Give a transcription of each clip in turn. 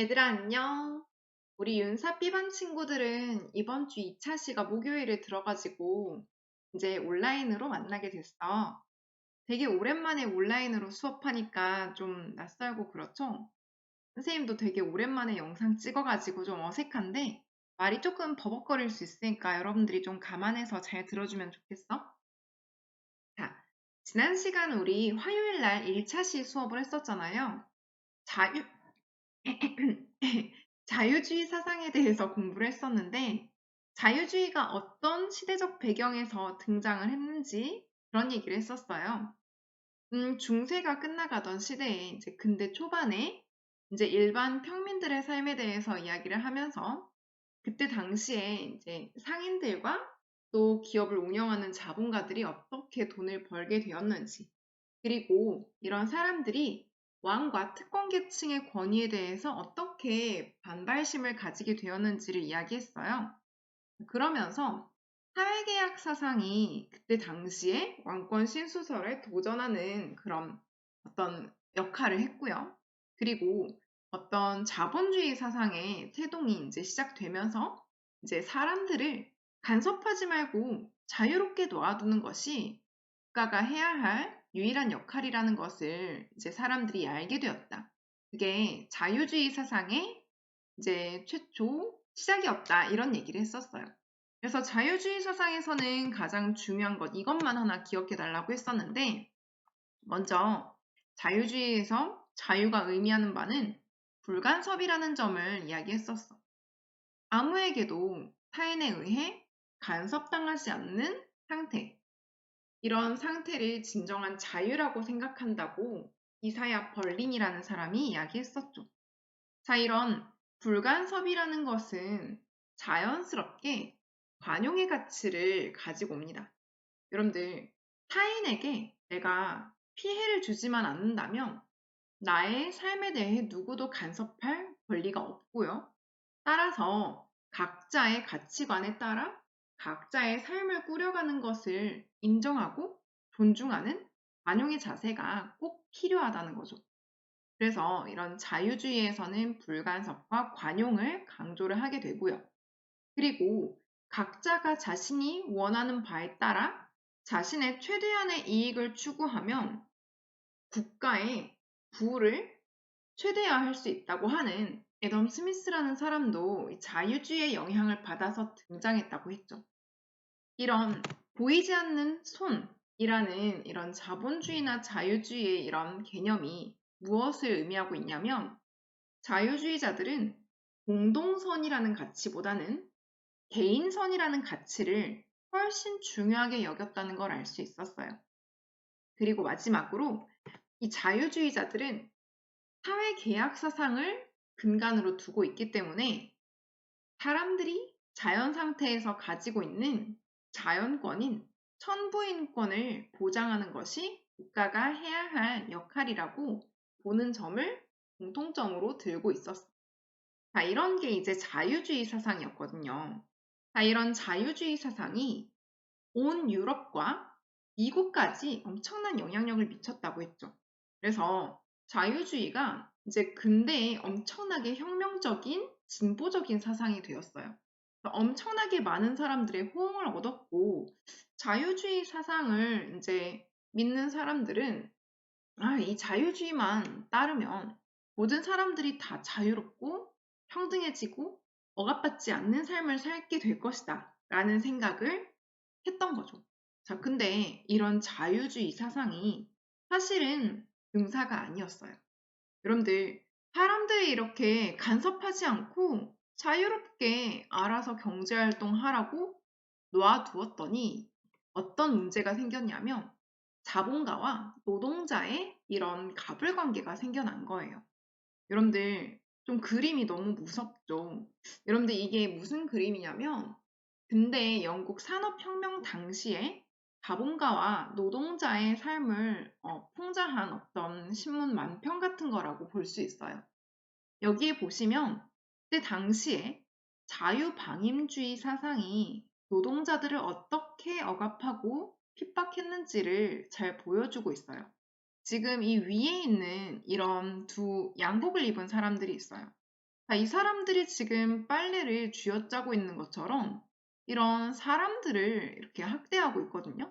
얘들아, 안녕. 우리 윤사 B반 친구들은 이번 주 2차 시가 목요일에 들어가지고 이제 온라인으로 만나게 됐어. 되게 오랜만에 온라인으로 수업하니까 좀 낯설고 그렇죠? 선생님도 되게 오랜만에 영상 찍어가지고 좀 어색한데 말이 조금 버벅거릴 수 있으니까 여러분들이 좀 감안해서 잘 들어주면 좋겠어? 자, 지난 시간 우리 화요일 날 1차 시 수업을 했었잖아요. 자유, 자유주의 사상에 대해서 공부를 했었는데, 자유주의가 어떤 시대적 배경에서 등장을 했는지 그런 얘기를 했었어요. 중세가 끝나가던 시대에 이제 근대 초반에 이제 일반 평민들의 삶에 대해서 이야기를 하면서 그때 당시에 이제 상인들과 또 기업을 운영하는 자본가들이 어떻게 돈을 벌게 되었는지, 그리고 이런 사람들이 왕과 특권 계층의 권위에 대해서 어떻게 반발심을 가지게 되었는지를 이야기했어요. 그러면서 사회계약 사상이 그때 당시에 왕권 신수설에 도전하는 그런 어떤 역할을 했고요. 그리고 어떤 자본주의 사상의 태동이 이제 시작되면서 이제 사람들을 간섭하지 말고 자유롭게 놓아두는 것이 국가가 해야 할 유일한 역할이라는 것을 이제 사람들이 알게 되었다. 그게 자유주의 사상의 이제 최초 시작이었다. 이런 얘기를 했었어요. 그래서 자유주의 사상에서는 가장 중요한 것, 이것만 하나 기억해 달라고 했었는데, 먼저 자유주의에서 자유가 의미하는 바는 불간섭이라는 점을 이야기했었어. 아무에게도 타인에 의해 간섭당하지 않는 상태. 이런 상태를 진정한 자유라고 생각한다고 이사야 벌린이라는 사람이 이야기했었죠. 자, 이런 불간섭이라는 것은 자연스럽게 관용의 가치를 가지고 옵니다. 여러분들, 타인에게 내가 피해를 주지만 않는다면 나의 삶에 대해 누구도 간섭할 권리가 없고요. 따라서 각자의 가치관에 따라 각자의 삶을 꾸려가는 것을 인정하고 존중하는 관용의 자세가 꼭 필요하다는 거죠. 그래서 이런 자유주의에서는 불간섭과 관용을 강조를 하게 되고요. 그리고 각자가 자신이 원하는 바에 따라 자신의 최대한의 이익을 추구하면 국가의 부를 최대화할 수 있다고 하는 애덤 스미스라는 사람도 이 자유주의의 영향을 받아서 등장했다고 했죠. 이런 보이지 않는 손이라는 이런 자본주의나 자유주의의 이런 개념이 무엇을 의미하고 있냐면 자유주의자들은 공동선이라는 가치보다는 개인선이라는 가치를 훨씬 중요하게 여겼다는 걸 알 수 있었어요. 그리고 마지막으로 이 자유주의자들은 사회계약 사상을 근간으로 두고 있기 때문에 사람들이 자연 상태에서 가지고 있는 자연권인 천부인권을 보장하는 것이 국가가 해야 할 역할이라고 보는 점을 공통점으로 들고 있었어요. 자, 이런 게 이제 자유주의 사상이었거든요. 자, 이런 자유주의 사상이 온 유럽과 미국까지 엄청난 영향력을 미쳤다고 했죠. 그래서 자유주의가 이제 근대에 엄청나게 혁명적인 진보적인 사상이 되었어요. 엄청나게 많은 사람들의 호응을 얻었고 자유주의 사상을 이제 믿는 사람들은 이 자유주의만 따르면 모든 사람들이 다 자유롭고 평등해지고 억압받지 않는 삶을 살게 될 것이다 라는 생각을 했던 거죠. 자, 근데 이런 자유주의 사상이 사실은 응사가 아니었어요. 여러분들, 사람들이 이렇게 간섭하지 않고 자유롭게 알아서 경제활동하라고 놓아두었더니 어떤 문제가 생겼냐면 자본가와 노동자의 이런 가불관계가 생겨난 거예요. 여러분들, 좀 그림이 너무 무섭죠? 여러분들, 이게 무슨 그림이냐면 근대 영국 산업혁명 당시에 자본가와 노동자의 삶을 풍자한 어떤 신문 만평 같은 거라고 볼 수 있어요. 여기에 보시면 그때 당시에 자유방임주의 사상이 노동자들을 어떻게 억압하고 핍박했는지를 잘 보여주고 있어요. 지금 이 위에 있는 이런 두 양복을 입은 사람들이 있어요. 자, 이 사람들이 지금 빨래를 쥐어짜고 있는 것처럼 이런 사람들을 이렇게 학대하고 있거든요.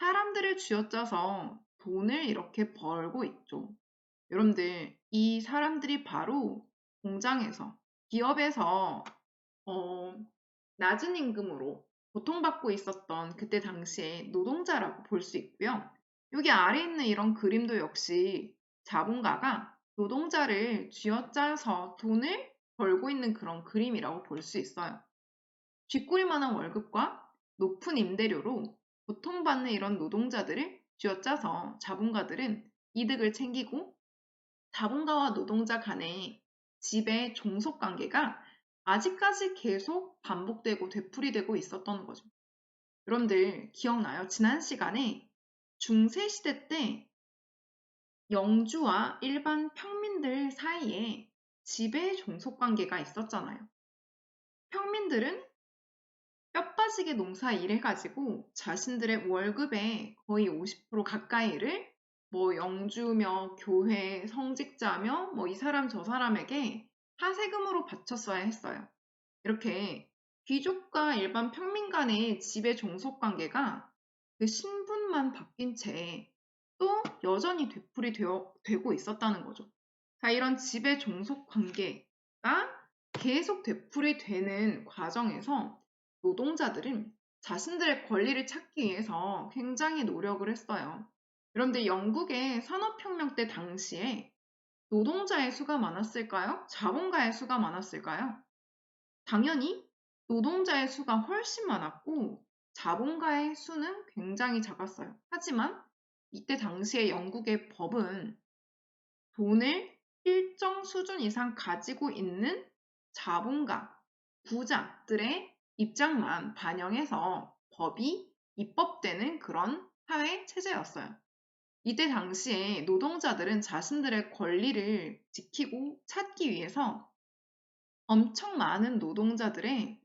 사람들을 쥐어짜서 돈을 이렇게 벌고 있죠. 여러분들, 이 사람들이 바로 공장에서, 기업에서 낮은 임금으로 고통받고 있었던 그때 당시에 노동자라고 볼 수 있고요. 여기 아래 있는 이런 그림도 역시 자본가가 노동자를 쥐어짜서 돈을 벌고 있는 그런 그림이라고 볼 수 있어요. 쥐꼬리만한 월급과 높은 임대료로 고통받는 이런 노동자들을 쥐어짜서 자본가들은 이득을 챙기고 자본가와 노동자 간의 지배 종속 관계가 아직까지 계속 반복되고 되풀이되고 있었던 거죠. 여러분들 기억나요? 지난 시간에 중세시대 때 영주와 일반 평민들 사이에 지배 종속 관계가 있었잖아요. 평민들은 뼈 빠지게 농사 일해가지고 자신들의 월급의 거의 50% 가까이를 영주며 교회, 성직자며 이 사람 저 사람에게 하세금으로 바쳤어야 했어요. 이렇게 귀족과 일반 평민 간의 지배 종속 관계가 그 신분만 바뀐 채 또 여전히 되고 있었다는 거죠. 자, 이런 지배 종속 관계가 계속 되풀이되는 과정에서 노동자들은 자신들의 권리를 찾기 위해서 굉장히 노력을 했어요. 그런데 영국의 산업혁명 때 당시에 노동자의 수가 많았을까요? 자본가의 수가 많았을까요? 당연히 노동자의 수가 훨씬 많았고 자본가의 수는 굉장히 작았어요. 하지만 이때 당시에 영국의 법은 돈을 일정 수준 이상 가지고 있는 자본가, 부자들의 입장만 반영해서 법이 입법되는 그런 사회 체제였어요. 이때 당시에 노동자들은 자신들의 권리를 지키고 찾기 위해서 엄청 많은 노동자들의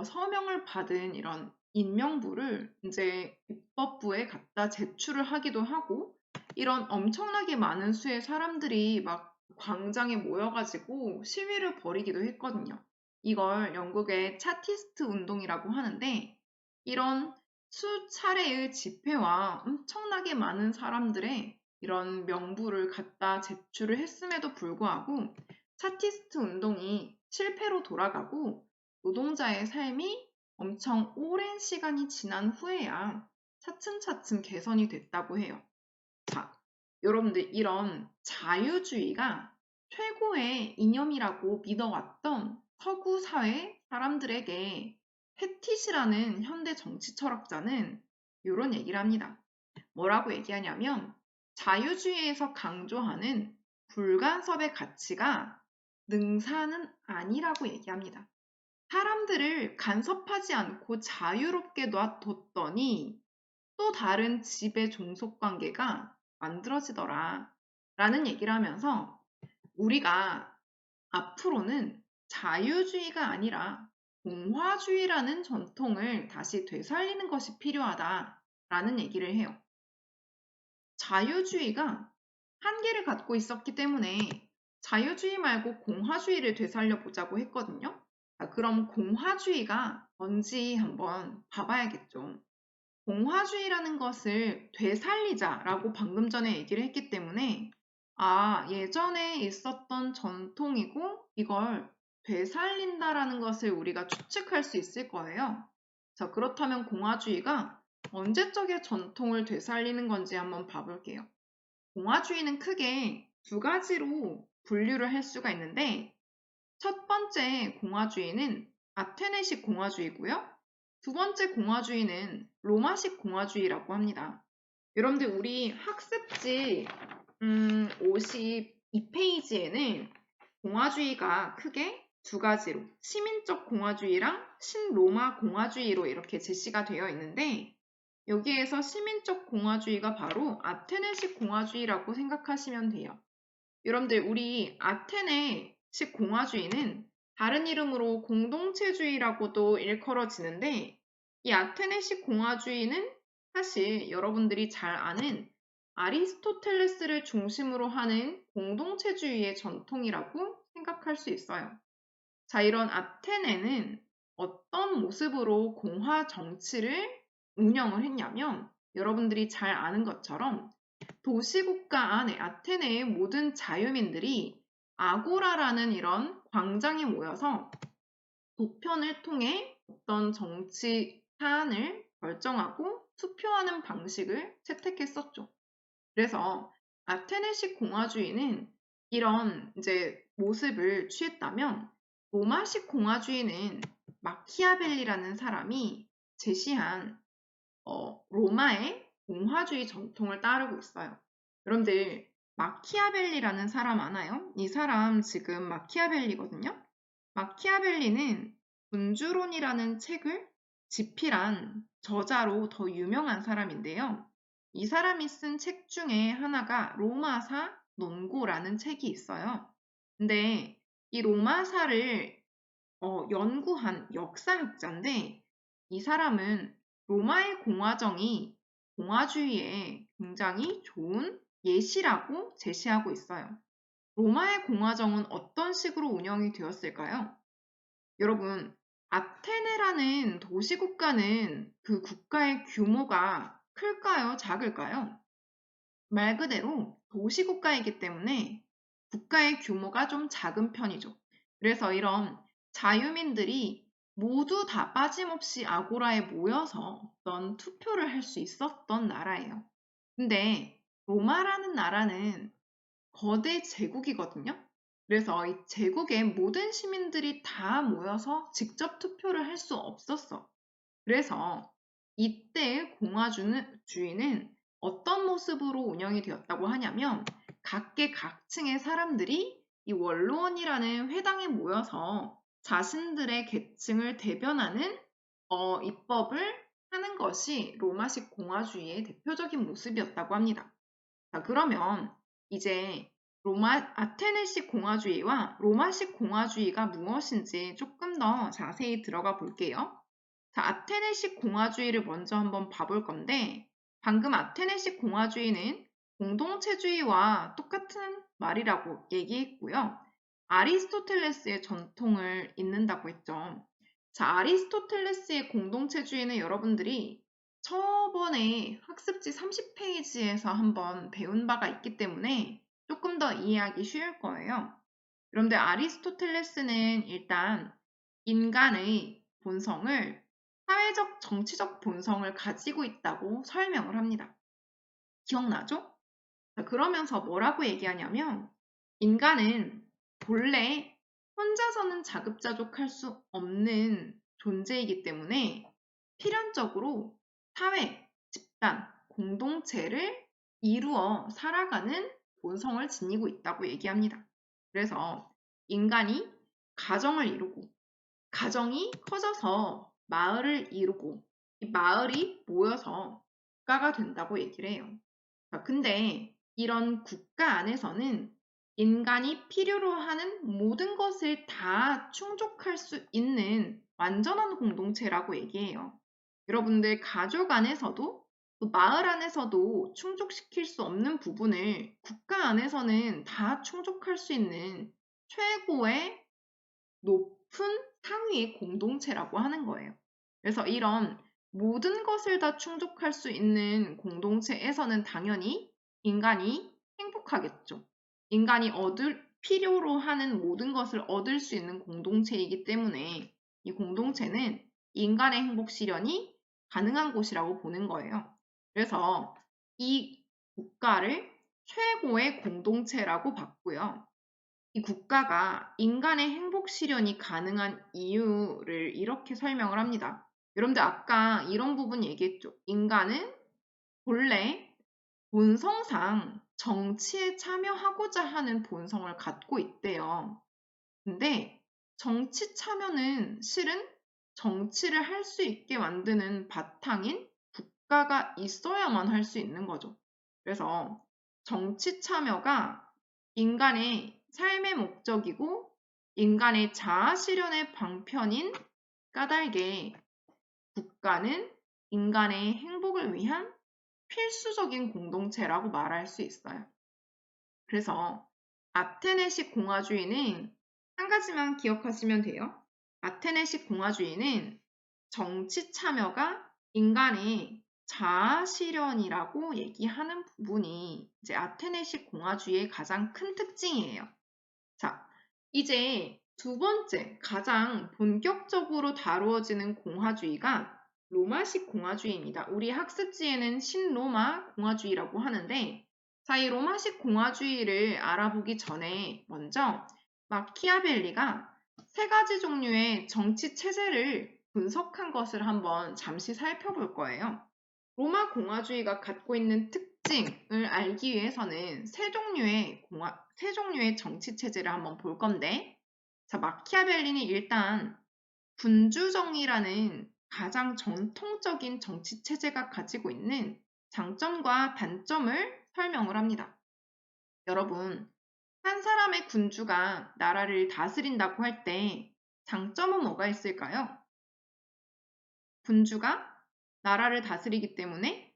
서명을 받은 이런 인명부를 이제 입법부에 갖다 제출을 하기도 하고 이런 엄청나게 많은 수의 사람들이 막 광장에 모여가지고 시위를 벌이기도 했거든요. 이걸 영국의 차티스트 운동이라고 하는데 이런 수차례의 집회와 엄청나게 많은 사람들의 이런 명부를 갖다 제출을 했음에도 불구하고 차티스트 운동이 실패로 돌아가고 노동자의 삶이 엄청 오랜 시간이 지난 후에야 차츰차츰 개선이 됐다고 해요. 자, 여러분들 이런 자유주의가 최고의 이념이라고 믿어왔던 서구 사회 사람들에게 패티시라는 현대 정치 철학자는 이런 얘기를 합니다. 뭐라고 얘기하냐면 자유주의에서 강조하는 불간섭의 가치가 능사는 아니라고 얘기합니다. 사람들을 간섭하지 않고 자유롭게 놔뒀더니 또 다른 지배 종속 관계가 만들어지더라 라는 얘기를 하면서 우리가 앞으로는 자유주의가 아니라 공화주의라는 전통을 다시 되살리는 것이 필요하다라는 얘기를 해요. 자유주의가 한계를 갖고 있었기 때문에 자유주의 말고 공화주의를 되살려 보자고 했거든요. 그럼 공화주의가 뭔지 한번 봐봐야겠죠. 공화주의라는 것을 되살리자라고 방금 전에 얘기를 했기 때문에 예전에 있었던 전통이고 이걸 되살린다라는 것을 우리가 추측할 수 있을 거예요. 자, 그렇다면 공화주의가 언제적의 전통을 되살리는 건지 한번 봐볼게요. 공화주의는 크게 두 가지로 분류를 할 수가 있는데 첫 번째 공화주의는 아테네식 공화주의고요. 두 번째 공화주의는 로마식 공화주의라고 합니다. 여러분들 우리 학습지 52페이지에는 공화주의가 크게 두 가지로 시민적 공화주의랑 신로마 공화주의로 이렇게 제시가 되어 있는데 여기에서 시민적 공화주의가 바로 아테네식 공화주의라고 생각하시면 돼요. 여러분들 우리 아테네식 공화주의는 다른 이름으로 공동체주의라고도 일컬어지는데 이 아테네식 공화주의는 사실 여러분들이 잘 아는 아리스토텔레스를 중심으로 하는 공동체주의의 전통이라고 생각하시면 생각할 수 있어요. 자, 이런 아테네는 어떤 모습으로 공화 정치를 운영을 했냐면 여러분들이 잘 아는 것처럼 도시국가 안에 아테네의 모든 자유민들이 아고라라는 이런 광장에 모여서 도편을 통해 어떤 정치 사안을 결정하고 투표하는 방식을 채택했었죠. 그래서 아테네식 공화주의는 이런 이제 모습을 취했다면 로마식 공화주의는 마키아벨리라는 사람이 제시한 로마의 공화주의 전통을 따르고 있어요. 여러분들 마키아벨리라는 사람 아나요? 이 사람 지금 마키아벨리거든요. 마키아벨리는 군주론이라는 책을 집필한 저자로 더 유명한 사람인데요. 이 사람이 쓴 책 중에 하나가 로마사 논고라는 책이 있어요. 근데 이 로마사를 연구한 역사학자인데 이 사람은 로마의 공화정이 공화주의에 굉장히 좋은 예시라고 제시하고 있어요. 로마의 공화정은 어떤 식으로 운영이 되었을까요? 여러분, 아테네라는 도시국가는 그 국가의 규모가 클까요? 작을까요? 말 그대로 도시국가이기 때문에 국가의 규모가 좀 작은 편이죠. 그래서 이런 자유민들이 모두 다 빠짐없이 아고라에 모여서 어떤 투표를 할 수 있었던 나라예요. 근데 로마라는 나라는 거대 제국이거든요. 그래서 이 제국의 모든 시민들이 다 모여서 직접 투표를 할 수 없었어. 그래서 이때의 공화주의는 어떤 모습으로 운영이 되었다고 하냐면 각계각층의 사람들이 이 원로원이라는 회당에 모여서 자신들의 계층을 대변하는 입법을 하는 것이 로마식 공화주의의 대표적인 모습이었다고 합니다. 자, 그러면 이제 아테네식 공화주의와 로마식 공화주의가 무엇인지 조금 더 자세히 들어가 볼게요. 자, 아테네식 공화주의를 먼저 한번 봐볼 건데, 방금 아테네식 공화주의는 공동체주의와 똑같은 말이라고 얘기했고요. 아리스토텔레스의 전통을 잇는다고 했죠. 자, 아리스토텔레스의 공동체주의는 여러분들이 저번에 학습지 30페이지에서 한번 배운 바가 있기 때문에 조금 더 이해하기 쉬울 거예요. 그런데 아리스토텔레스는 일단 인간의 본성을 사회적, 정치적 본성을 가지고 있다고 설명을 합니다. 기억나죠? 그러면서 뭐라고 얘기하냐면 인간은 본래 혼자서는 자급자족할 수 없는 존재이기 때문에 필연적으로 사회, 집단, 공동체를 이루어 살아가는 본성을 지니고 있다고 얘기합니다. 그래서 인간이 가정을 이루고 가정이 커져서 마을을 이루고 이 마을이 모여서 국가가 된다고 얘기를 해요. 근데 이런 국가 안에서는 인간이 필요로 하는 모든 것을 다 충족할 수 있는 완전한 공동체라고 얘기해요. 여러분들 가족 안에서도 또 마을 안에서도 충족시킬 수 없는 부분을 국가 안에서는 다 충족할 수 있는 최고의 높은 상위의 공동체라고 하는 거예요. 그래서 이런 모든 것을 다 충족할 수 있는 공동체에서는 당연히 인간이 행복하겠죠. 인간이 필요로 하는 모든 것을 얻을 수 있는 공동체이기 때문에 이 공동체는 인간의 행복 실현이 가능한 곳이라고 보는 거예요. 그래서 이 국가를 최고의 공동체라고 봤고요. 이 국가가 인간의 행복 실현이 가능한 이유를 이렇게 설명을 합니다. 여러분들 아까 이런 부분 얘기했죠. 인간은 본래 본성상 정치에 참여하고자 하는 본성을 갖고 있대요. 근데 정치 참여는 실은 정치를 할 수 있게 만드는 바탕인 국가가 있어야만 할 수 있는 거죠. 그래서 정치 참여가 인간의 삶의 목적이고 인간의 자아 실현의 방편인 까닭에 국가는 인간의 행복을 위한 필수적인 공동체라고 말할 수 있어요. 그래서 아테네식 공화주의는 한 가지만 기억하시면 돼요. 아테네식 공화주의는 정치 참여가 인간의 자아 실현이라고 얘기하는 부분이 이제 아테네식 공화주의의 가장 큰 특징이에요. 자, 이제 두 번째 가장 본격적으로 다루어지는 공화주의가 로마식 공화주의입니다. 우리 학습지에는 신로마 공화주의라고 하는데, 자, 이 로마식 공화주의를 알아보기 전에 먼저 마키아벨리가 세 가지 종류의 정치 체제를 분석한 것을 한번 잠시 살펴볼 거예요. 로마 공화주의가 갖고 있는 특징을 알기 위해서는 세 종류의 정치 체제를 한번 볼 건데, 자, 마키아벨리는 일단 군주정이라는 가장 전통적인 정치 체제가 가지고 있는 장점과 단점을 설명을 합니다. 여러분, 한 사람의 군주가 나라를 다스린다고 할 때 장점은 뭐가 있을까요? 군주가 나라를 다스리기 때문에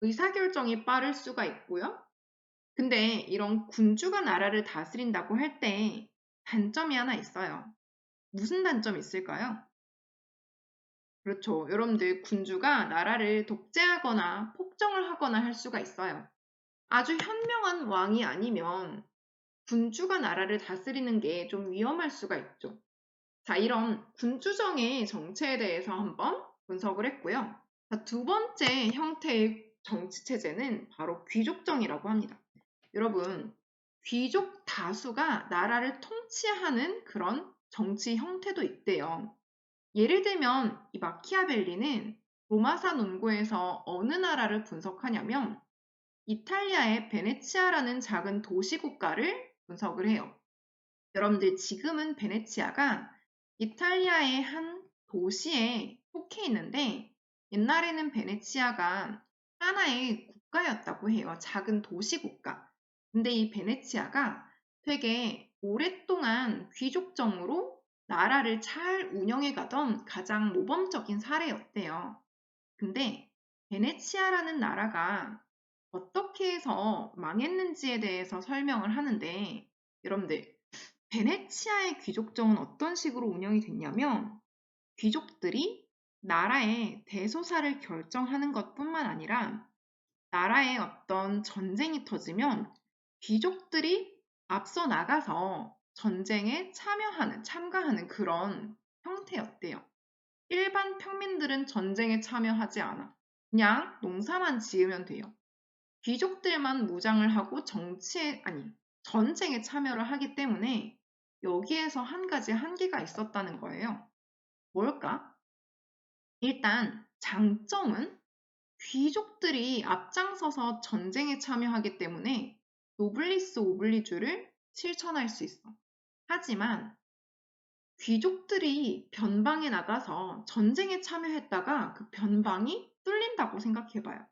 의사결정이 빠를 수가 있고요. 근데 이런 군주가 나라를 다스린다고 할 때 단점이 하나 있어요. 무슨 단점이 있을까요? 그렇죠. 여러분들 군주가 나라를 독재하거나 폭정을 하거나 할 수가 있어요. 아주 현명한 왕이 아니면 군주가 나라를 다스리는 게 좀 위험할 수가 있죠. 자, 이런 군주정의 정체에 대해서 한번 분석을 했고요. 자, 두 번째 형태의 정치 체제는 바로 귀족정이라고 합니다. 여러분, 귀족 다수가 나라를 통치하는 그런 정치 형태도 있대요. 예를 들면 이 마키아벨리는 로마사 논고에서 어느 나라를 분석하냐면 이탈리아의 베네치아라는 작은 도시 국가를 분석을 해요. 여러분들 지금은 베네치아가 이탈리아의 한 도시에 속해 있는데 옛날에는 베네치아가 하나의 국가였다고 해요. 작은 도시 국가. 근데 이 베네치아가 되게 오랫동안 귀족정으로 나라를 잘 운영해 가던 가장 모범적인 사례였대요. 근데 베네치아라는 나라가 어떻게 해서 망했는지에 대해서 설명을 하는데 여러분들 베네치아의 귀족정은 어떤 식으로 운영이 됐냐면 귀족들이 나라의 대소사를 결정하는 것뿐만 아니라 나라에 어떤 전쟁이 터지면 귀족들이 앞서 나가서 전쟁에 참가하는 그런 형태였대요. 일반 평민들은 전쟁에 참여하지 않아. 그냥 농사만 지으면 돼요. 귀족들만 무장을 하고 전쟁에 참여를 하기 때문에 여기에서 한 가지 한계가 있었다는 거예요. 뭘까? 일단 장점은 귀족들이 앞장서서 전쟁에 참여하기 때문에 노블리스 오블리주를 실천할 수 있어. 하지만 귀족들이 변방에 나가서 전쟁에 참여했다가 그 변방이 뚫린다고 생각해봐요.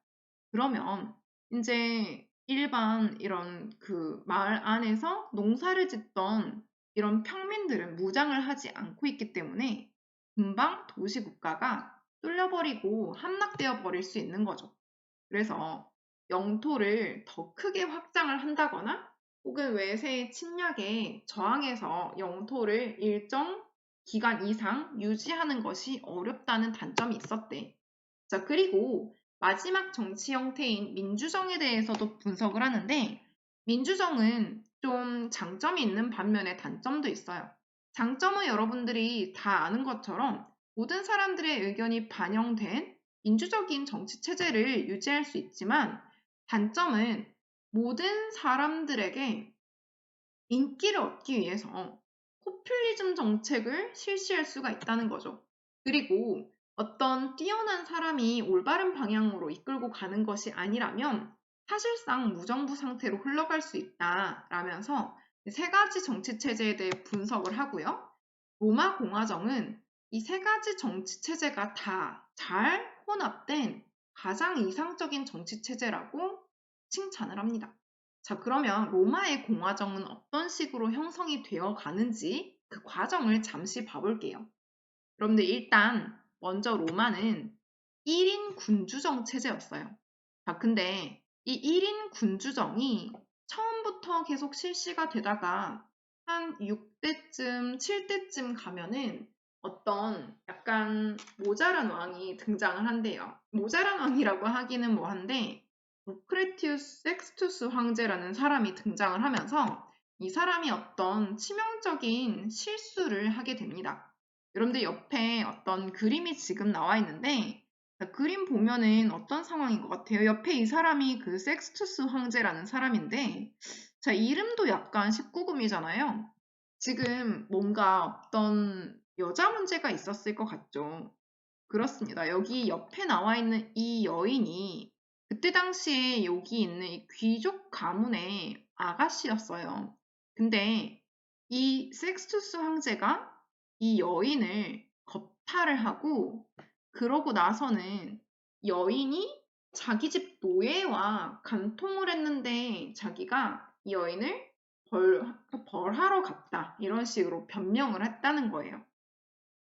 그러면 이제 일반 이런 그 마을 안에서 농사를 짓던 이런 평민들은 무장을 하지 않고 있기 때문에 금방 도시 국가가 뚫려버리고 함락되어 버릴 수 있는 거죠. 그래서 영토를 더 크게 확장을 한다거나 혹은 외세의 침략에 저항해서 영토를 일정 기간 이상 유지하는 것이 어렵다는 단점이 있었대. 자, 그리고 마지막 정치 형태인 민주정에 대해서도 분석을 하는데 민주정은 좀 장점이 있는 반면에 단점도 있어요. 장점은 여러분들이 다 아는 것처럼 모든 사람들의 의견이 반영된 민주적인 정치 체제를 유지할 수 있지만 단점은 모든 사람들에게 인기를 얻기 위해서 포퓰리즘 정책을 실시할 수가 있다는 거죠. 그리고 어떤 뛰어난 사람이 올바른 방향으로 이끌고 가는 것이 아니라면 사실상 무정부 상태로 흘러갈 수 있다라면서 세 가지 정치 체제에 대해 분석을 하고요. 로마 공화정은 이 세 가지 정치 체제가 다 잘 혼합된 가장 이상적인 정치 체제라고 칭찬을 합니다. 자, 그러면 로마의 공화정은 어떤 식으로 형성이 되어 가는지 그 과정을 잠시 봐볼게요. 여러분들 일단 먼저 로마는 1인 군주정 체제였어요. 자, 근데 이 1인 군주정이 처음부터 계속 실시가 되다가 한 6대쯤, 7대쯤 가면은 어떤 약간 모자란 왕이 등장을 한대요. 모자란 왕이라고 하기는 뭐한데 루크레티우스 섹스투스 황제라는 사람이 등장을 하면서 이 사람이 어떤 치명적인 실수를 하게 됩니다. 여러분들 옆에 어떤 그림이 지금 나와 있는데 그림 보면은 어떤 상황인 것 같아요? 옆에 이 사람이 그 섹스투스 황제라는 사람인데 자, 이름도 약간 19금이잖아요. 지금 뭔가 어떤 여자 문제가 있었을 것 같죠. 그렇습니다. 여기 옆에 나와 있는 이 여인이 그때 당시에 여기 있는 이 귀족 가문의 아가씨였어요. 근데 이 섹스투스 황제가 이 여인을 겁탈을 하고 그러고 나서는 여인이 자기 집 노예와 간통을 했는데 자기가 이 여인을 벌하러 갔다. 이런 식으로 변명을 했다는 거예요.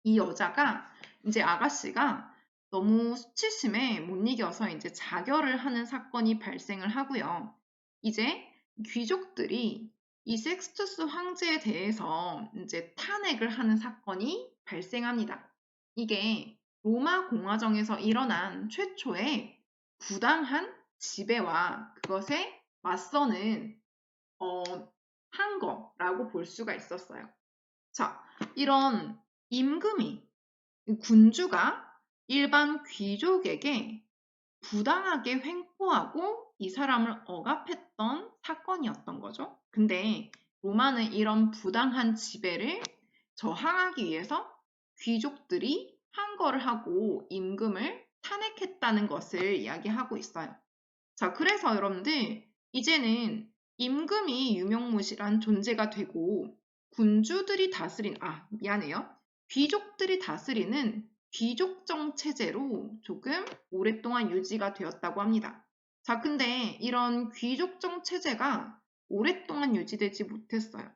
이 여자가 이제 아가씨가 너무 수치심에 못 이겨서 이제 자결을 하는 사건이 발생을 하고요. 이제 귀족들이 이 섹스투스 황제에 대해서 이제 탄핵을 하는 사건이 발생합니다. 이게 로마 공화정에서 일어난 최초의 부당한 지배와 그것에 맞서는 한 거라고 볼 수가 있었어요. 자, 이런 임금이 군주가 일반 귀족에게 부당하게 횡포하고 이 사람을 억압했던 사건이었던 거죠. 근데 로마는 이런 부당한 지배를 저항하기 위해서 귀족들이 항거를 하고 임금을 탄핵했다는 것을 이야기하고 있어요. 자, 그래서 여러분들 이제는 임금이 유명무실한 존재가 되고 군주들이 미안해요. 귀족들이 다스리는 귀족정 체제로 조금 오랫동안 유지가 되었다고 합니다. 자, 근데 이런 귀족정 체제가 오랫동안 유지되지 못했어요.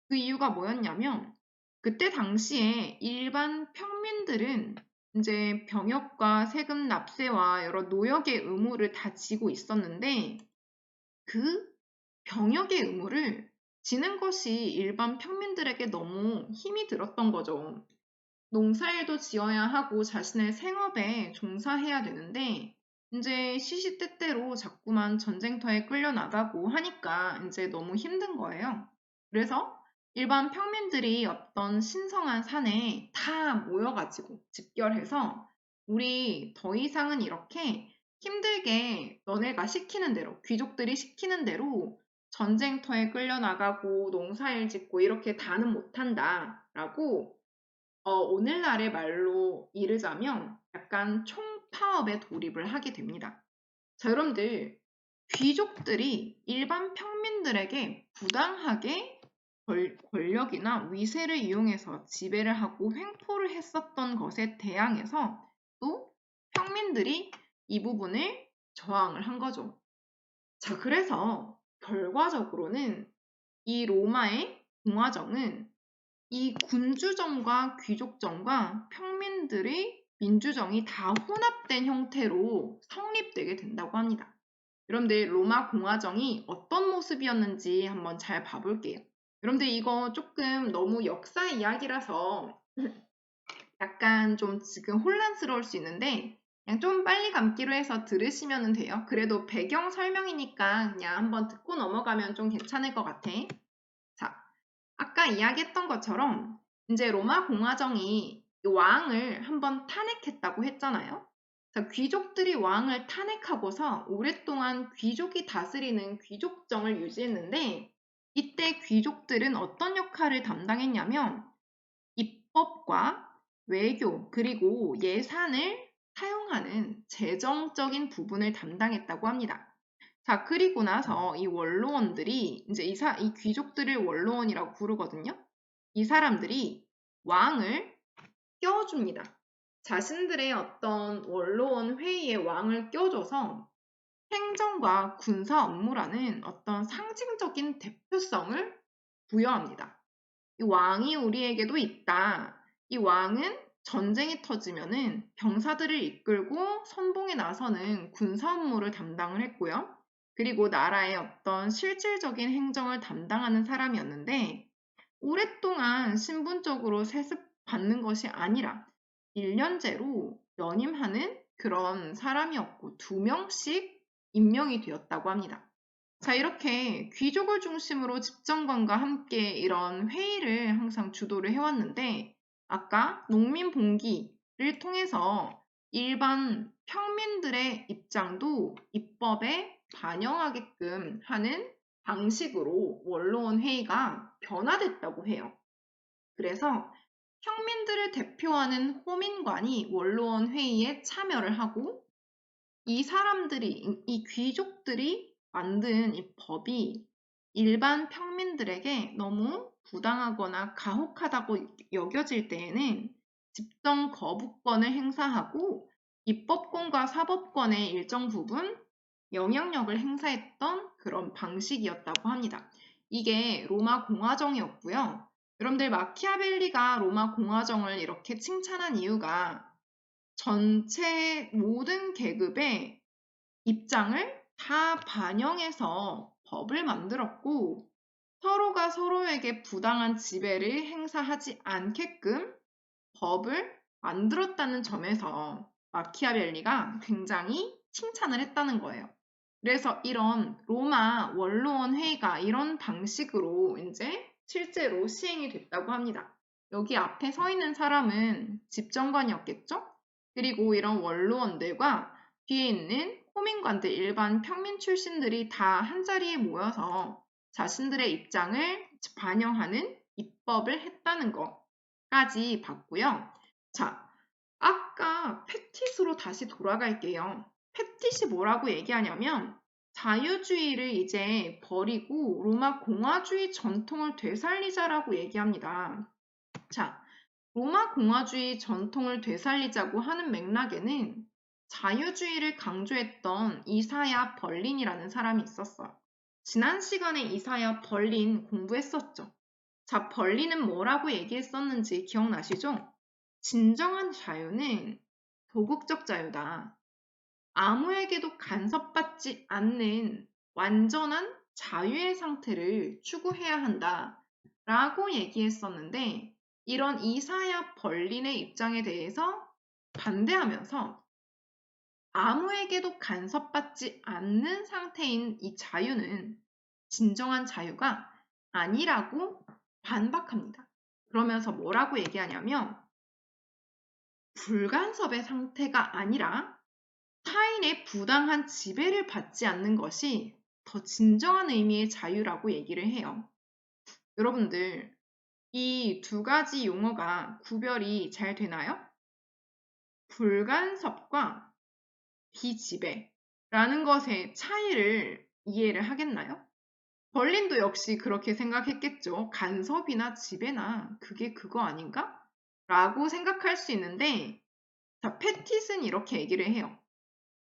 그 이유가 뭐였냐면 그때 당시에 일반 평민들은 이제 병역과 세금 납세와 여러 노역의 의무를 다 지고 있었는데 그 병역의 의무를 지는 것이 일반 평민들에게 너무 힘이 들었던 거죠. 농사일도 지어야 하고 자신의 생업에 종사해야 되는데 이제 시시때때로 자꾸만 전쟁터에 끌려나가고 하니까 이제 너무 힘든 거예요. 그래서 일반 평민들이 어떤 신성한 산에 다 모여가지고 집결해서 우리 더 이상은 이렇게 힘들게 너네가 시키는 대로, 귀족들이 시키는 대로 전쟁터에 끌려나가고 농사일 짓고 이렇게 다는 못한다라고 오늘날의 말로 이르자면 약간 총파업에 돌입을 하게 됩니다. 자, 여러분들, 귀족들이 일반 평민들에게 부당하게 권력이나 위세를 이용해서 지배를 하고 횡포를 했었던 것에 대항해서 또 평민들이 이 부분을 저항을 한 거죠. 자, 그래서 결과적으로는 이 로마의 공화정은 이 군주정과 귀족정과 평민들의 민주정이 다 혼합된 형태로 성립되게 된다고 합니다. 여러분들 로마 공화정이 어떤 모습이었는지 한번 잘 봐볼게요. 여러분들 이거 조금 너무 역사 이야기라서 약간 좀 지금 혼란스러울 수 있는데 그냥 좀 빨리 감기로 해서 들으시면 돼요. 그래도 배경 설명이니까 그냥 한번 듣고 넘어가면 좀 괜찮을 것 같아. 자, 아까 이야기했던 것처럼 이제 로마 공화정이 왕을 한번 탄핵했다고 했잖아요. 자, 귀족들이 왕을 탄핵하고서 오랫동안 귀족이 다스리는 귀족정을 유지했는데 이때 귀족들은 어떤 역할을 담당했냐면 입법과 외교 그리고 예산을 사용하는 재정적인 부분을 담당했다고 합니다. 자, 그리고 나서 이 원로원들이 이제 이 귀족들을 원로원이라고 부르거든요. 이 사람들이 왕을 껴줍니다. 자신들의 어떤 원로원 회의에 왕을 껴줘서 행정과 군사 업무라는 어떤 상징적인 대표성을 부여합니다. 이 왕이 우리에게도 있다. 이 왕은 전쟁이 터지면은 병사들을 이끌고 선봉에 나서는 군사 업무를 담당을 했고요. 그리고 나라의 어떤 실질적인 행정을 담당하는 사람이었는데 오랫동안 신분적으로 세습받는 것이 아니라 1년제로 연임하는 그런 사람이었고 2명씩 임명이 되었다고 합니다. 자, 이렇게 귀족을 중심으로 집정관과 함께 이런 회의를 항상 주도를 해왔는데 아까 농민봉기를 통해서 일반 평민들의 입장도 입법에 반영하게끔 하는 방식으로 원로원 회의가 변화됐다고 해요. 그래서 평민들을 대표하는 호민관이 원로원 회의에 참여를 하고 이 사람들이, 이 귀족들이 만든 이 법이 일반 평민들에게 너무 부당하거나 가혹하다고 여겨질 때에는 집정 거부권을 행사하고 입법권과 사법권의 일정 부분 영향력을 행사했던 그런 방식이었다고 합니다. 이게 로마 공화정이었고요. 여러분들 마키아벨리가 로마 공화정을 이렇게 칭찬한 이유가 전체 모든 계급의 입장을 다 반영해서 법을 만들었고 서로가 서로에게 부당한 지배를 행사하지 않게끔 법을 만들었다는 점에서 마키아벨리가 굉장히 칭찬을 했다는 거예요. 그래서 이런 로마 원로원 회의가 이런 방식으로 이제 실제로 시행이 됐다고 합니다. 여기 앞에 서 있는 사람은 집정관이었겠죠? 그리고 이런 원로원들과 뒤에 있는 호민관들, 일반 평민 출신들이 다 한자리에 모여서 자신들의 입장을 반영하는 입법을 했다는 거까지 봤고요. 자, 아까 패티스로 다시 돌아갈게요. 패티시 뭐라고 얘기하냐면 자유주의를 이제 버리고 로마 공화주의 전통을 되살리자라고 얘기합니다. 자, 로마 공화주의 전통을 되살리자고 하는 맥락에는 자유주의를 강조했던 이사야 벌린이라는 사람이 있었어요. 지난 시간에 이사야 벌린 공부했었죠. 자, 벌린은 뭐라고 얘기했었는지 기억나시죠? 진정한 자유는 도국적 자유다. 아무에게도 간섭받지 않는 완전한 자유의 상태를 추구해야 한다. 라고 얘기했었는데, 이런 이사야 벌린의 입장에 대해서 반대하면서 아무에게도 간섭받지 않는 상태인 이 자유는 진정한 자유가 아니라고 반박합니다. 그러면서 뭐라고 얘기하냐면 불간섭의 상태가 아니라 타인의 부당한 지배를 받지 않는 것이 더 진정한 의미의 자유라고 얘기를 해요. 여러분들, 이 두 가지 용어가 구별이 잘 되나요? 불간섭과 비지배라는 것의 차이를 이해를 하겠나요? 벌린도 역시 그렇게 생각했겠죠. 간섭이나 지배나 그게 그거 아닌가? 라고 생각할 수 있는데, 자, 패티스는 이렇게 얘기를 해요.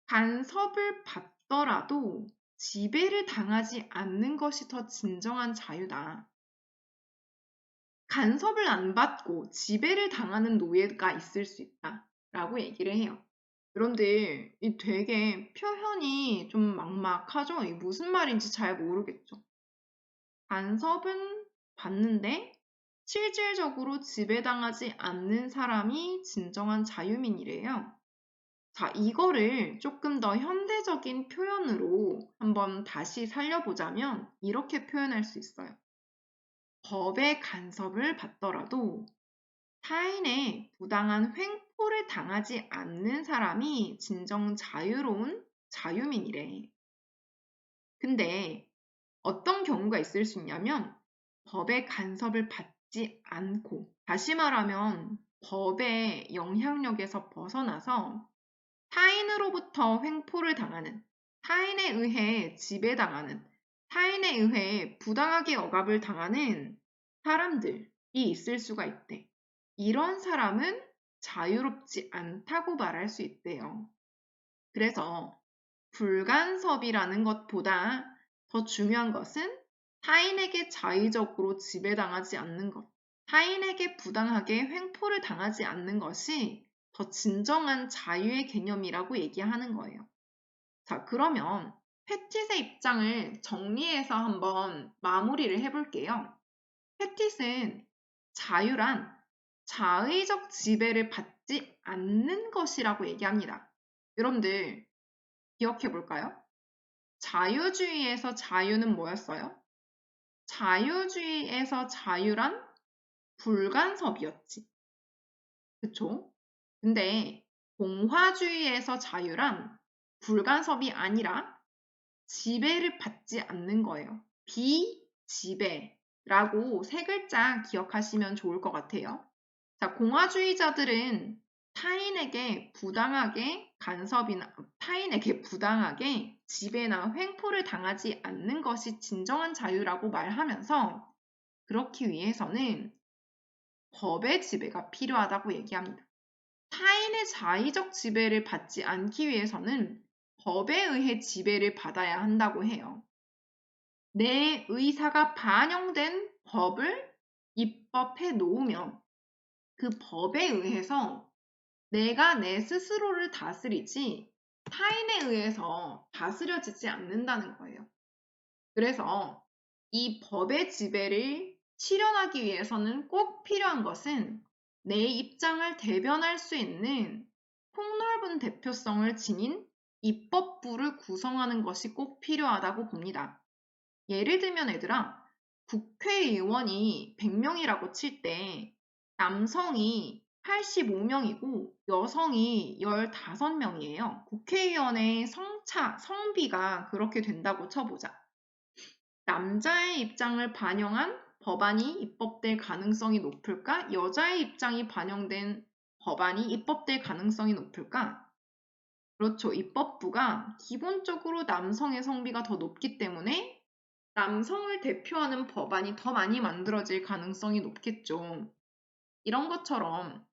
간섭을 받더라도 지배를 당하지 않는 것이 더 진정한 자유다. 간섭을 안 받고 지배를 당하는 노예가 있을 수 있다. 라고 얘기를 해요. 그런데 이 되게 표현이 좀 막막하죠? 이 무슨 말인지 잘 모르겠죠. 간섭은 받는데 실질적으로 지배당하지 않는 사람이 진정한 자유민이래요. 자, 이거를 조금 더 현대적인 표현으로 한번 다시 살려보자면 이렇게 표현할 수 있어요. 법의 간섭을 받더라도 타인의 부당한 횡포를 당하지 않는 사람이 진정 자유로운 자유민이래. 근데 어떤 경우가 있을 수 있냐면 법의 간섭을 받지 않고, 다시 말하면 법의 영향력에서 벗어나서 타인으로부터 횡포를 당하는, 타인에 의해 지배당하는, 타인에 의해 부당하게 억압을 당하는 사람들이 있을 수가 있대. 이런 사람은 자유롭지 않다고 말할 수 있대요. 그래서 불간섭이라는 것보다 더 중요한 것은 타인에게 자의적으로 지배당하지 않는 것, 타인에게 부당하게 횡포를 당하지 않는 것이 더 진정한 자유의 개념이라고 얘기하는 거예요. 자, 그러면 패티스의 입장을 정리해서 한번 마무리를 해볼게요. 패티스는 자유란 자의적 지배를 받지 않는 것이라고 얘기합니다. 여러분들 기억해 볼까요? 자유주의에서 자유는 뭐였어요? 자유주의에서 자유란 불간섭이었지. 그쵸? 근데 공화주의에서 자유란 불간섭이 아니라 지배를 받지 않는 거예요. 비지배라고 세 글자 기억하시면 좋을 것 같아요. 자, 공화주의자들은 타인에게 부당하게 지배나 횡포를 당하지 않는 것이 진정한 자유라고 말하면서 그렇기 위해서는 법의 지배가 필요하다고 얘기합니다. 타인의 자의적 지배를 받지 않기 위해서는 법에 의해 지배를 받아야 한다고 해요. 내 의사가 반영된 법을 입법해 놓으면 그 법에 의해서 내가 내 스스로를 다스리지 타인에 의해서 다스려지지 않는다는 거예요. 그래서 이 법의 지배를 실현하기 위해서는 꼭 필요한 것은 내 입장을 대변할 수 있는 폭넓은 대표성을 지닌 입법부를 구성하는 것이 꼭 필요하다고 봅니다. 예를 들면 얘들아, 국회의원이 100명이라고 칠 때 남성이 85명이고 여성이 15명이에요. 국회의원의 성비가 그렇게 된다고 쳐보자. 남자의 입장을 반영한 법안이 입법될 가능성이 높을까? 여자의 입장이 반영된 법안이 입법될 가능성이 높을까? 그렇죠. 입법부가 기본적으로 남성의 성비가 더 높기 때문에 남성을 대표하는 법안이 더 많이 만들어질 가능성이 높겠죠. 이런 것처럼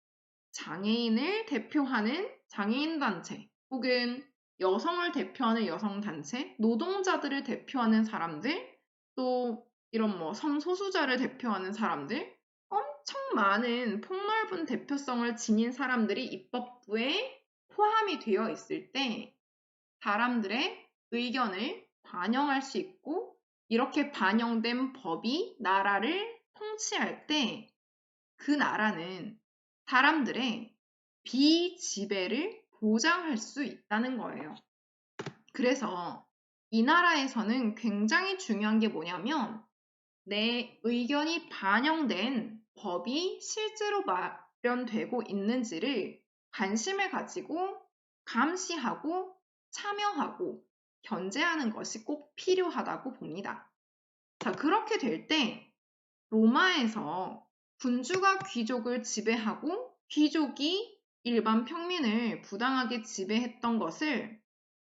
장애인을 대표하는 장애인단체 혹은 여성을 대표하는 여성단체, 노동자들을 대표하는 사람들, 또 이런 성소수자를 대표하는 사람들, 엄청 많은 폭넓은 대표성을 지닌 사람들이 입법부에 포함이 되어 있을 때 사람들의 의견을 반영할 수 있고 이렇게 반영된 법이 나라를 통치할 때 그 나라는 사람들의 비지배를 보장할 수 있다는 거예요. 그래서 이 나라에서는 굉장히 중요한 게 뭐냐면 내 의견이 반영된 법이 실제로 마련되고 있는지를 관심을 가지고 감시하고 참여하고 견제하는 것이 꼭 필요하다고 봅니다. 자, 그렇게 될 때 로마에서 군주가 귀족을 지배하고 귀족이 일반 평민을 부당하게 지배했던 것을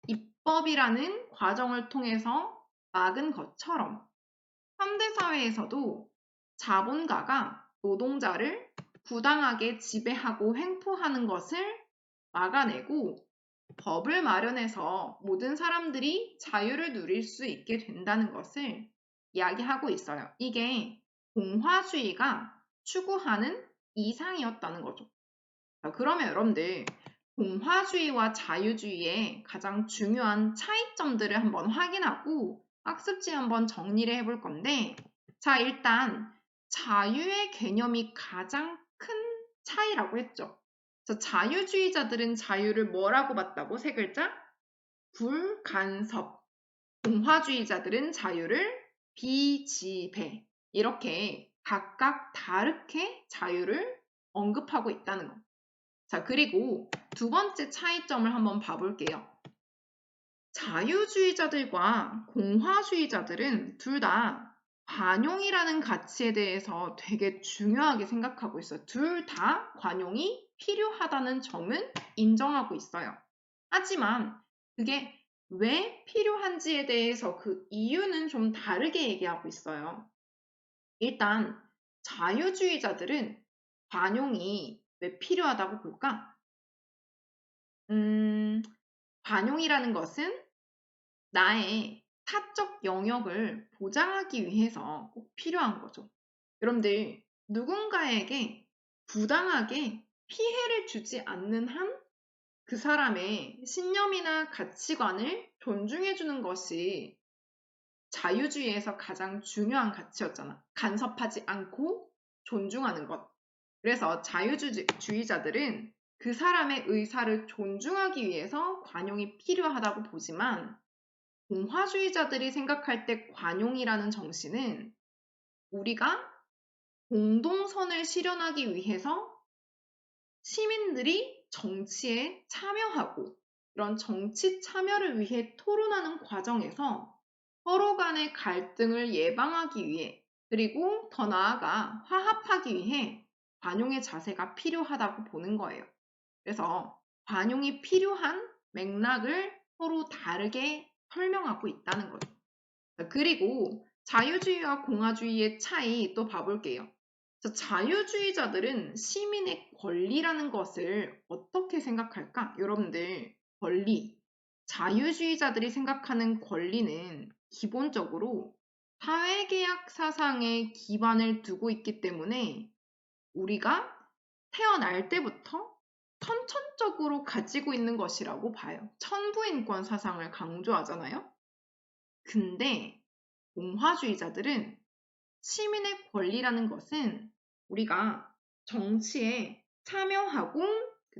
입법이라는 과정을 통해서 막은 것처럼 현대사회에서도 자본가가 노동자를 부당하게 지배하고 횡포하는 것을 막아내고 법을 마련해서 모든 사람들이 자유를 누릴 수 있게 된다는 것을 이야기하고 있어요. 이게 공화주의가 추구하는 이상이었다는 거죠. 그러면 여러분들 공화주의와 자유주의의 가장 중요한 차이점들을 한번 확인하고 학습지 한번 정리를 해볼 건데 자, 일단 자유의 개념이 가장 큰 차이라고 했죠. 자유주의자들은 자유를 뭐라고 봤다고? 세 글자? 불간섭. 공화주의자들은 자유를 비지배. 이렇게 각각 다르게 자유를 언급하고 있다는 거. 자, 그리고 두 번째 차이점을 한번 봐볼게요. 자유주의자들과 공화주의자들은 둘 다 관용이라는 가치에 대해서 되게 중요하게 생각하고 있어요. 둘 다 관용이 필요하다는 점은 인정하고 있어요. 하지만 그게 왜 필요한지에 대해서 그 이유는 좀 다르게 얘기하고 있어요. 일단 자유주의자들은 관용이 왜 필요하다고 볼까? 관용이라는 것은 나의 사적 영역을 보장하기 위해서 꼭 필요한 거죠. 여러분들, 누군가에게 부당하게 피해를 주지 않는 한 그 사람의 신념이나 가치관을 존중해주는 것이 자유주의에서 가장 중요한 가치였잖아. 간섭하지 않고 존중하는 것. 그래서 자유주의자들은 그 사람의 의사를 존중하기 위해서 관용이 필요하다고 보지만 공화주의자들이 생각할 때 관용이라는 정신은 우리가 공동선을 실현하기 위해서 시민들이 정치에 참여하고 이런 정치 참여를 위해 토론하는 과정에서 서로 간의 갈등을 예방하기 위해 그리고 더 나아가 화합하기 위해 관용의 자세가 필요하다고 보는 거예요. 그래서 관용이 필요한 맥락을 서로 다르게 설명하고 있다는 거죠. 그리고 자유주의와 공화주의의 차이 또 봐볼게요. 자유주의자들은 시민의 권리라는 것을 어떻게 생각할까? 여러분들, 권리. 자유주의자들이 생각하는 권리는 기본적으로 사회계약 사상에 기반을 두고 있기 때문에 우리가 태어날 때부터 선천적으로 가지고 있는 것이라고 봐요. 천부인권 사상을 강조하잖아요. 근데 공화주의자들은 시민의 권리라는 것은 우리가 정치에 참여하고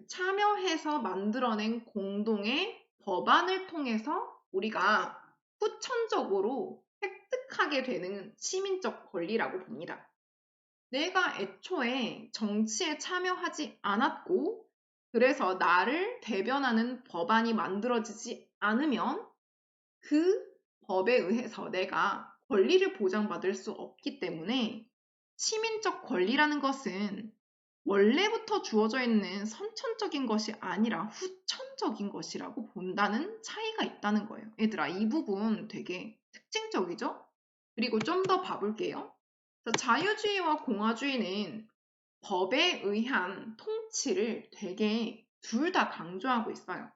참여해서 만들어낸 공동의 법안을 통해서 우리가 후천적으로 획득하게 되는 시민적 권리라고 봅니다. 내가 애초에 정치에 참여하지 않았고 그래서 나를 대변하는 법안이 만들어지지 않으면 그 법에 의해서 내가 권리를 보장받을 수 없기 때문에 시민적 권리라는 것은 원래부터 주어져 있는 선천적인 것이 아니라 후천적인 것이라고 본다는 차이가 있다는 거예요. 얘들아, 이 부분 되게 특징적이죠? 그리고 좀 더 봐볼게요. 자유주의와 공화주의는 법에 의한 통치를 되게 둘 다 강조하고 있어요.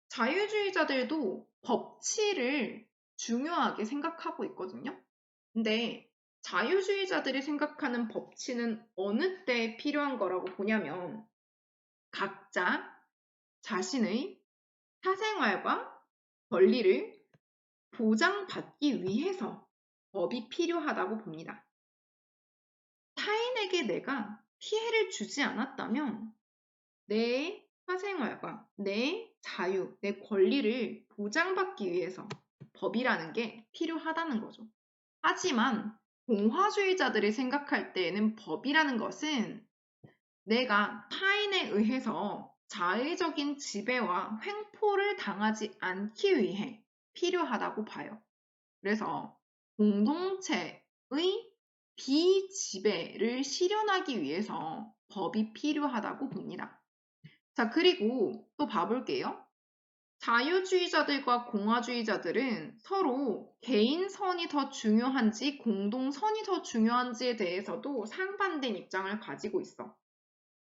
자유주의자들도 법치를 중요하게 생각하고 있거든요. 근데 자유주의자들이 생각하는 법치는 어느 때 필요한 거라고 보냐면 각자 자신의 사생활과 권리를 보장받기 위해서 법이 필요하다고 봅니다. 타인에게 내가 피해를 주지 않았다면 내 사생활과 내 자유, 내 권리를 보장받기 위해서 법이라는 게 필요하다는 거죠. 하지만 공화주의자들이 생각할 때에는 법이라는 것은 내가 타인에 의해서 자의적인 지배와 횡포를 당하지 않기 위해 필요하다고 봐요. 그래서 공동체의 비지배를 실현하기 위해서 법이 필요하다고 봅니다. 자, 그리고 또 봐볼게요. 자유주의자들과 공화주의자들은 서로 개인선이 더 중요한지 공동선이 더 중요한지에 대해서도 상반된 입장을 가지고 있어.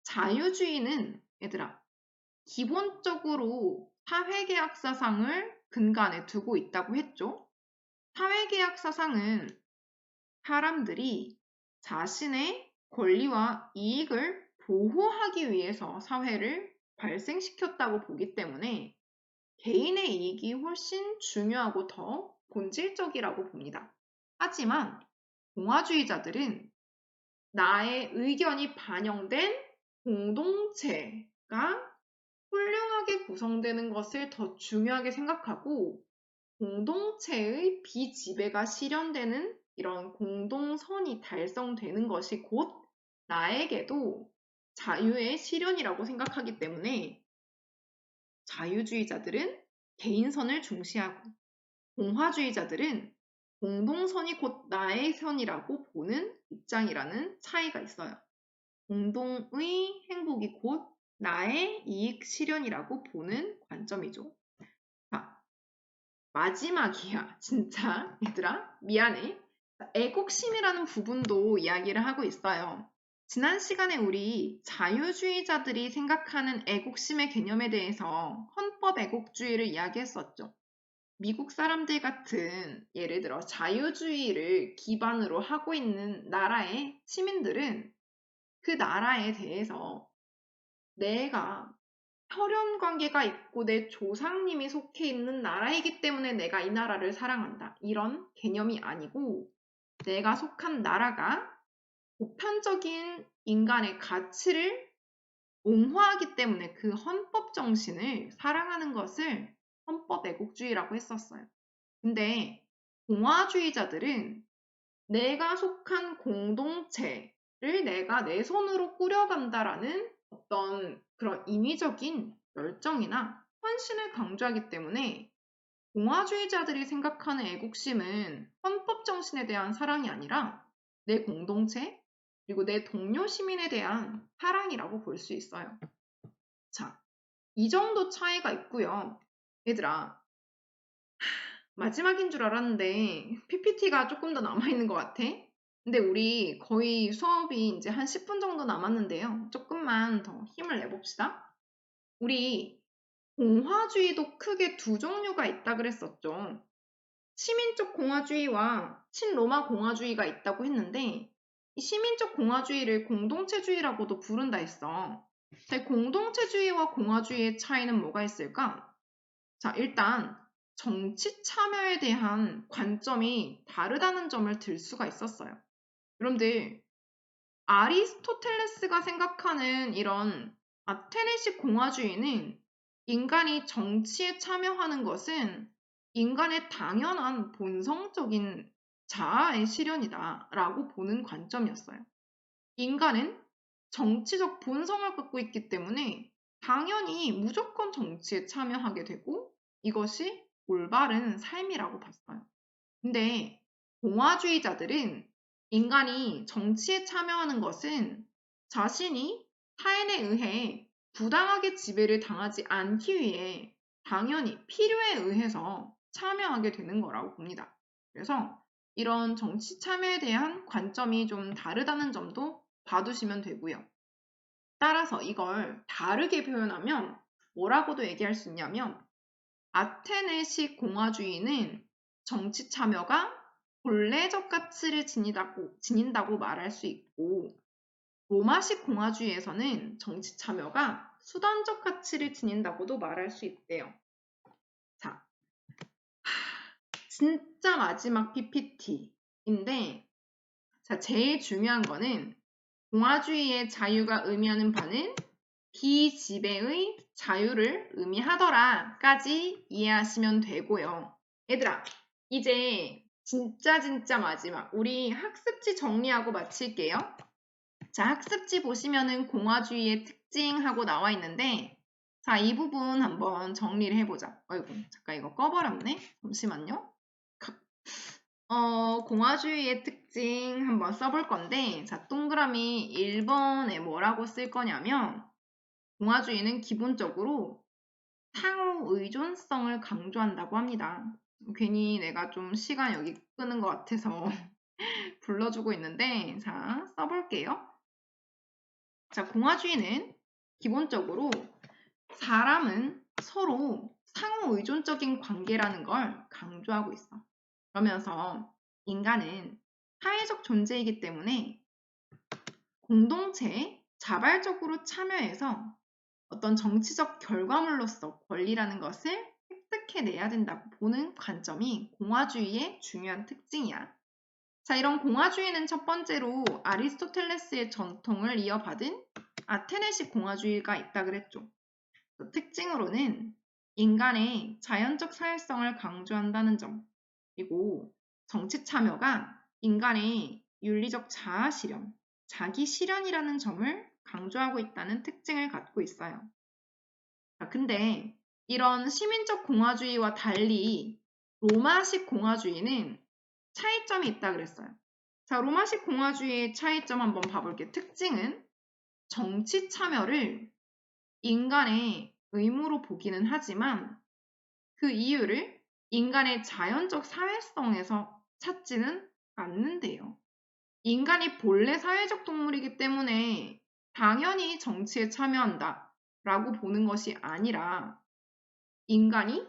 자유주의는 얘들아, 기본적으로 사회계약 사상을 근간에 두고 있다고 했죠. 사회계약 사상은 사람들이 자신의 권리와 이익을 보호하기 위해서 사회를 발생시켰다고 보기 때문에 개인의 이익이 훨씬 중요하고 더 본질적이라고 봅니다. 하지만 공화주의자들은 나의 의견이 반영된 공동체가 훌륭하게 구성되는 것을 더 중요하게 생각하고 공동체의 비지배가 실현되는 이런 공동선이 달성되는 것이 곧 나에게도 자유의 실현이라고 생각하기 때문에 자유주의자들은 개인선을 중시하고 공화주의자들은 공동선이 곧 나의 선이라고 보는 입장이라는 차이가 있어요. 공동의 행복이 곧 나의 이익 실현이라고 보는 관점이죠. 자, 마지막이야. 진짜 얘들아 미안해. 애국심이라는 부분도 이야기를 하고 있어요. 지난 시간에 우리 자유주의자들이 생각하는 애국심의 개념에 대해서 헌법 애국주의를 이야기했었죠. 미국 사람들 같은 예를 들어 자유주의를 기반으로 하고 있는 나라의 시민들은 그 나라에 대해서 내가 혈연 관계가 있고 내 조상님이 속해 있는 나라이기 때문에 내가 이 나라를 사랑한다. 이런 개념이 아니고 내가 속한 나라가 보편적인 인간의 가치를 옹호하기 때문에 그 헌법 정신을 사랑하는 것을 헌법 애국주의라고 했었어요. 근데 공화주의자들은 내가 속한 공동체를 내가 내 손으로 꾸려간다라는 어떤 그런 인위적인 열정이나 헌신을 강조하기 때문에 공화주의자들이 생각하는 애국심은 헌법 정신에 대한 사랑이 아니라 내 공동체 그리고 내 동료 시민에 대한 사랑이라고 볼 수 있어요. 자, 이 정도 차이가 있고요. 얘들아, 마지막인 줄 알았는데 PPT가 조금 더 남아있는 것 같아. 근데 우리 거의 수업이 이제 한 10분 정도 남았는데요. 조금만 더 힘을 내봅시다. 우리 공화주의도 크게 두 종류가 있다 그랬었죠. 시민적 공화주의와 친로마 공화주의가 있다고 했는데 이 시민적 공화주의를 공동체주의라고도 부른다 했어. 자, 공동체주의와 공화주의의 차이는 뭐가 있을까? 자, 일단 정치 참여에 대한 관점이 다르다는 점을 들 수가 있었어요. 여러분들, 아리스토텔레스가 생각하는 이런 아테네식 공화주의는 인간이 정치에 참여하는 것은 인간의 당연한 본성적인 자아의 실현이다 라고 보는 관점이었어요. 인간은 정치적 본성을 갖고 있기 때문에 당연히 무조건 정치에 참여하게 되고 이것이 올바른 삶이라고 봤어요. 근데 공화주의자들은 인간이 정치에 참여하는 것은 자신이 타인에 의해 부당하게 지배를 당하지 않기 위해 당연히 필요에 의해서 참여하게 되는 거라고 봅니다. 그래서 이런 정치 참여에 대한 관점이 좀 다르다는 점도 봐두시면 되고요. 따라서 이걸 다르게 표현하면 뭐라고도 얘기할 수 있냐면 아테네식 공화주의는 정치 참여가 본래적 가치를 지닌다고 말할 수 있고 로마식 공화주의에서는 정치 참여가 수단적 가치를 지닌다고도 말할 수 있대요. 자, 진짜 마지막 PPT인데 자, 제일 중요한 거는 공화주의의 자유가 의미하는 바는 비지배의 자유를 의미하더라까지 이해하시면 되고요. 얘들아, 이제 진짜 마지막 우리 학습지 정리하고 마칠게요. 자, 학습지 보시면은 공화주의의 특징하고 나와 있는데 자, 이 부분 한번 정리를 해보자. 어이구, 잠깐 이거 꺼버렸네. 잠시만요. 공화주의의 특징 한번 써볼 건데 자, 동그라미 1번에 뭐라고 쓸 거냐면 공화주의는 기본적으로 상호 의존성을 강조한다고 합니다. 괜히 내가 좀 시간 여기 끄는 것 같아서 불러주고 있는데 자, 써볼게요. 자, 공화주의는 기본적으로 사람은 서로 상호 의존적인 관계라는 걸 강조하고 있어. 그러면서 인간은 사회적 존재이기 때문에 공동체에 자발적으로 참여해서 어떤 정치적 결과물로서 권리라는 것을 획득해내야 된다고 보는 관점이 공화주의의 중요한 특징이야. 자, 이런 공화주의는 첫 번째로 아리스토텔레스의 전통을 이어받은 아테네식 공화주의가 있다 그랬죠. 그 특징으로는 인간의 자연적 사회성을 강조한다는 점, 그리고 정치 참여가 인간의 윤리적 자아 실현, 자기 실현이라는 점을 강조하고 있다는 특징을 갖고 있어요. 자, 근데 이런 시민적 공화주의와 달리 로마식 공화주의는 차이점이 있다 그랬어요. 자, 로마식 공화주의의 차이점 한번 봐볼게요. 특징은 정치 참여를 인간의 의무로 보기는 하지만 그 이유를 인간의 자연적 사회성에서 찾지는 않는데요. 인간이 본래 사회적 동물이기 때문에 당연히 정치에 참여한다 라고 보는 것이 아니라 인간이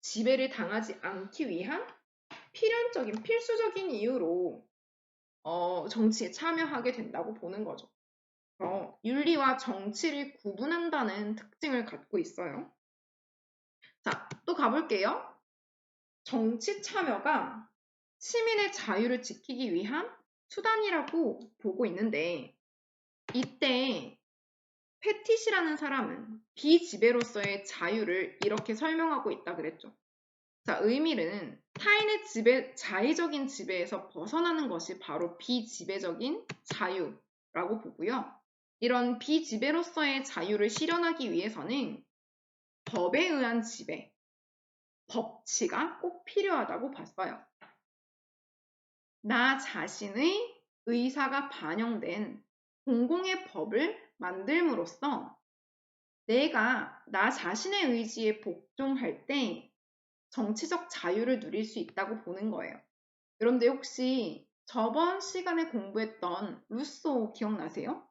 지배를 당하지 않기 위한 필연적인 필수적인 이유로 정치에 참여하게 된다고 보는 거죠. 윤리와 정치를 구분한다는 특징을 갖고 있어요. 자, 또 가볼게요. 정치 참여가 시민의 자유를 지키기 위한 수단이라고 보고 있는데, 이때 패티시라는 사람은 비지배로서의 자유를 이렇게 설명하고 있다 그랬죠. 자, 의미는 타인의 자의적인 지배에서 벗어나는 것이 바로 비지배적인 자유라고 보고요. 이런 비지배로서의 자유를 실현하기 위해서는 법에 의한 지배, 법치가 꼭 필요하다고 봤어요. 나 자신의 의사가 반영된 공공의 법을 만들므로써 내가 나 자신의 의지에 복종할 때 정치적 자유를 누릴 수 있다고 보는 거예요. 여러분들 혹시 저번 시간에 공부했던 루소 기억나세요?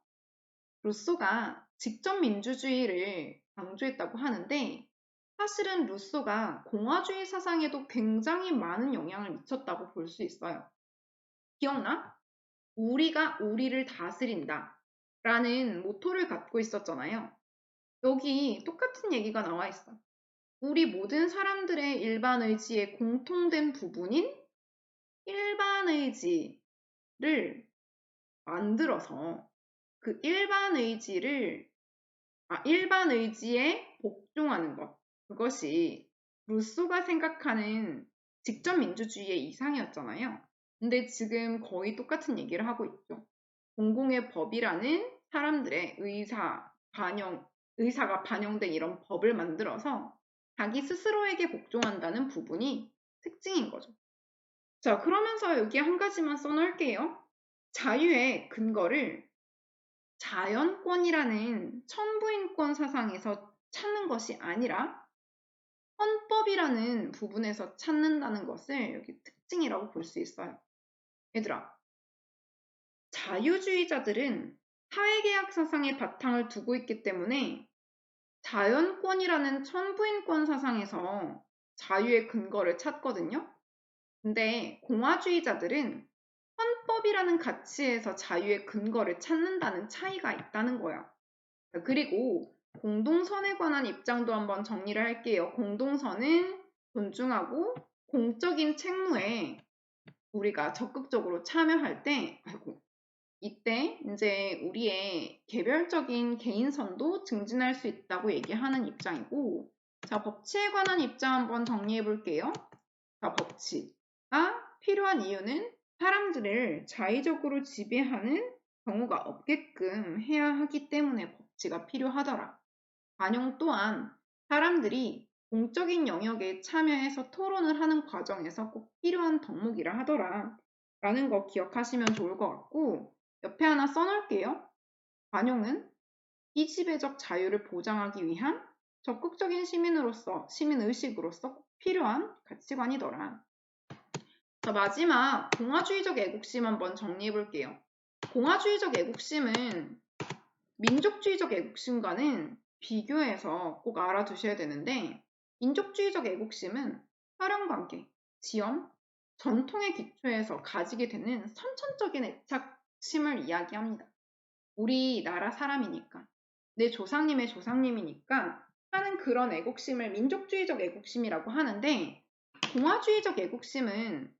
루소가 직접 민주주의를 강조했다고 하는데 사실은 루소가 공화주의 사상에도 굉장히 많은 영향을 미쳤다고 볼 수 있어요. 기억나? 우리가 우리를 다스린다 라는 모토를 갖고 있었잖아요. 여기 똑같은 얘기가 나와 있어. 우리 모든 사람들의 일반 의지에 공통된 부분인 일반 의지를 만들어서 그 일반 의지에 복종하는 것. 그것이 루소가 생각하는 직접 민주주의의 이상이었잖아요. 근데 지금 거의 똑같은 얘기를 하고 있죠. 공공의 법이라는 사람들의 의사가 반영된 이런 법을 만들어서 자기 스스로에게 복종한다는 부분이 특징인 거죠. 자, 그러면서 여기 한 가지만 써놓을게요. 자유의 근거를 자연권이라는 천부인권 사상에서 찾는 것이 아니라 헌법이라는 부분에서 찾는다는 것을 여기 특징이라고 볼 수 있어요. 얘들아, 자유주의자들은 사회계약 사상의 바탕을 두고 있기 때문에 자연권이라는 천부인권 사상에서 자유의 근거를 찾거든요. 근데 공화주의자들은 헌법이라는 가치에서 자유의 근거를 찾는다는 차이가 있다는 거야. 그리고 공동선에 관한 입장도 한번 정리를 할게요. 공동선은 존중하고 공적인 책무에 우리가 적극적으로 참여할 때, 이때 이제 우리의 개별적인 개인선도 증진할 수 있다고 얘기하는 입장이고, 자, 법치에 관한 입장 한번 정리해 볼게요. 자, 법치가 필요한 이유는 사람들을 자의적으로 지배하는 경우가 없게끔 해야 하기 때문에 법치가 필요하더라. 관용 또한 사람들이 공적인 영역에 참여해서 토론을 하는 과정에서 꼭 필요한 덕목이라 하더라. 라는 거 기억하시면 좋을 것 같고, 옆에 하나 써놓을게요. 관용은 비지배적 자유를 보장하기 위한 적극적인 시민의식으로서 꼭 필요한 가치관이더라. 자, 마지막 공화주의적 애국심 한번 정리해 볼게요. 공화주의적 애국심은 민족주의적 애국심과는 비교해서 꼭 알아두셔야 되는데, 민족주의적 애국심은 사령관계, 지형, 전통의 기초에서 가지게 되는 선천적인 애착심을 이야기합니다. 우리나라 사람이니까, 내 조상님의 조상님이니까 하는 그런 애국심을 민족주의적 애국심이라고 하는데, 공화주의적 애국심은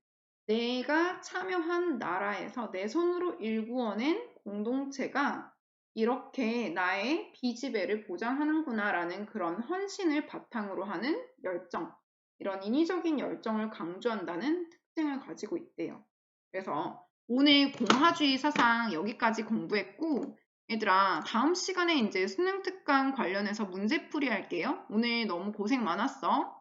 내가 참여한 나라에서 내 손으로 일구어낸 공동체가 이렇게 나의 비지배를 보장하는구나 라는 그런 헌신을 바탕으로 하는 열정, 이런 인위적인 열정을 강조한다는 특징을 가지고 있대요. 그래서 오늘 공화주의 사상 여기까지 공부했고, 얘들아, 다음 시간에 이제 수능 특강 관련해서 문제풀이 할게요. 오늘 너무 고생 많았어.